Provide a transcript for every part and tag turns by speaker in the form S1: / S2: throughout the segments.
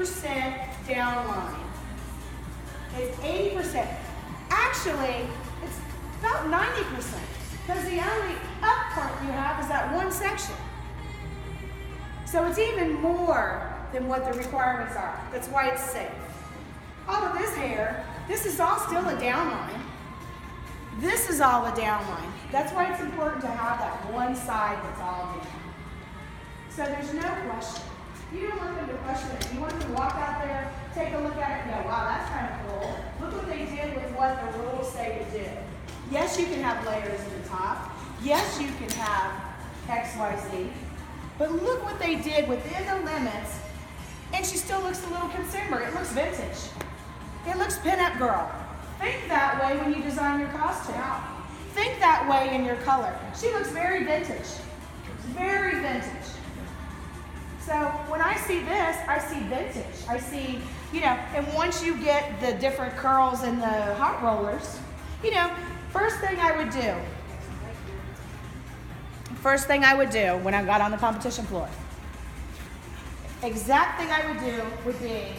S1: 80% down line. It's 80%. Actually, it's about 90% because the only up part you have is that one section. So it's even more than what the requirements are. That's why it's safe. All of this hair, this is all still a downline. This is all a downline. That's why it's important to have that one side that's all down. So there's no question. You don't want them to question it. You want them to walk out there, take a look at it and go, wow, that's kind of cool. Look what they did with what the rules say to do. Yes, you can have layers at the top. Yes, you can have X, Y, Z. But look what they did within the limits, and she still looks a little consumer. It looks vintage. It looks pinup girl. Think that way when you design your costume. Think that way in your color. She looks very vintage. Very vintage. So when I see this, I see vintage. I see, and once you get the different curls and the hot rollers, first thing I would do when I got on the competition floor, exact thing I would do would be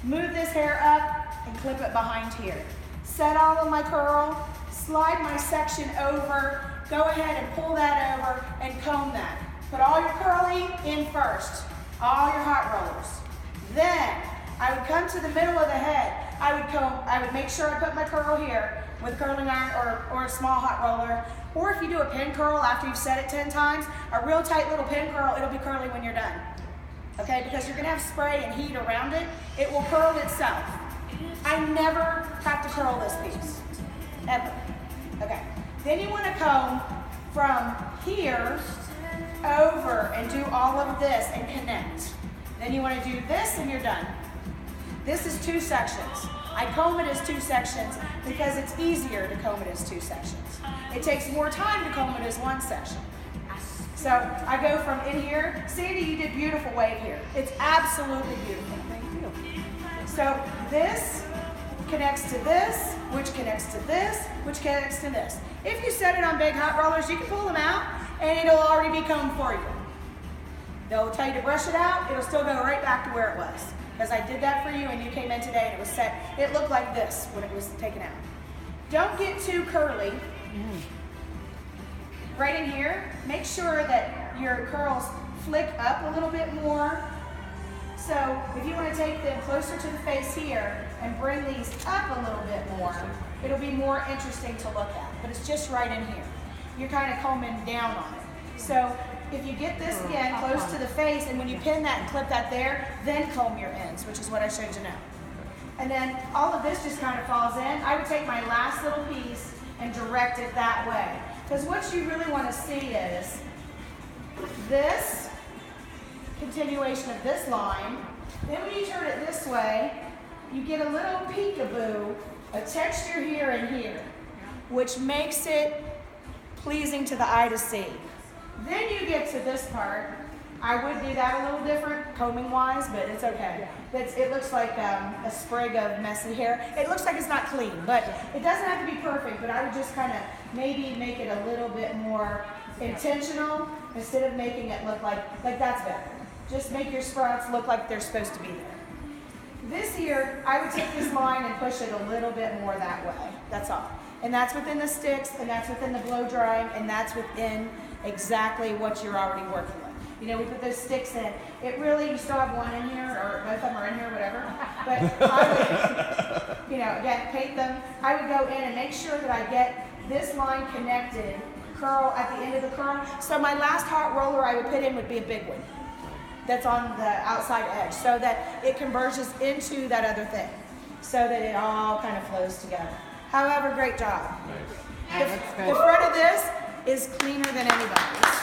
S1: move this hair up and clip it behind here. Set all of my curl, slide my section over, go ahead and pull that over and comb that. Put all your curly in first, all your hot rollers. Then I would come to the middle of the head. I would make sure I put my curl here with curling iron or a small hot roller. Or if you do a pin curl after you've set it 10 times, a real tight little pin curl, it'll be curly when you're done. Okay, because you're gonna have spray and heat around it. It will curl itself. I never have to curl this piece, ever. Okay, then you wanna comb from here over and do all of this and connect. Then you want to do this and you're done. This is 2 sections. I comb it as 2 sections because it's easier to comb it as 2 sections. It takes more time to comb it as 1 section. So I go from in here. Sandy, you did beautiful wave here. It's absolutely beautiful. Thank you. So this connects to this, which connects to this, which connects to this. If you set it on big hot rollers, you can pull them out and it'll already be combed for you. They'll tell you to brush it out, it'll still go right back to where it was. Because I did that for you and you came in today and it was set, it looked like this when it was taken out. Don't get too curly. Right in here, make sure that your curls flick up a little bit more. So if you want to take them closer to the face here and bring these up a little bit more, it'll be more interesting to look at. But it's just right in here. You're kind of combing down on it. So if you get this again close to the face and when you pin that and clip that there, then comb your ends, which is what I showed you now. And then all of this just kind of falls in. I would take my last little piece and direct it that way. Because what you really want to see is this continuation of this line. Then when you turn it this way, you get a little peekaboo, a texture here and here, which makes it pleasing to the eye to see. Then you get to this part. I would do that a little different, combing wise, but it's okay. It looks like a sprig of messy hair. It looks like it's not clean, but it doesn't have to be perfect, but I would just kind of maybe make it a little bit more intentional instead of making it look like that's better. Just make your sprouts look like they're supposed to be there. This here, I would take this line and push it a little bit more that way. That's all. And that's within the sticks, and that's within the blow drying, and that's within exactly what you're already working with. You know, we put those sticks in. It really, you still have one in here, or both of them are in here, whatever. But I would, again, paint them. I would go in and make sure that I get this line connected, curl at the end of the curl. So my last hot roller I would put in would be a big one that's on the outside edge so that it converges into that other thing so that it all kind of flows together. However, great job.
S2: Nice.
S1: The front of this is cleaner than anybody's.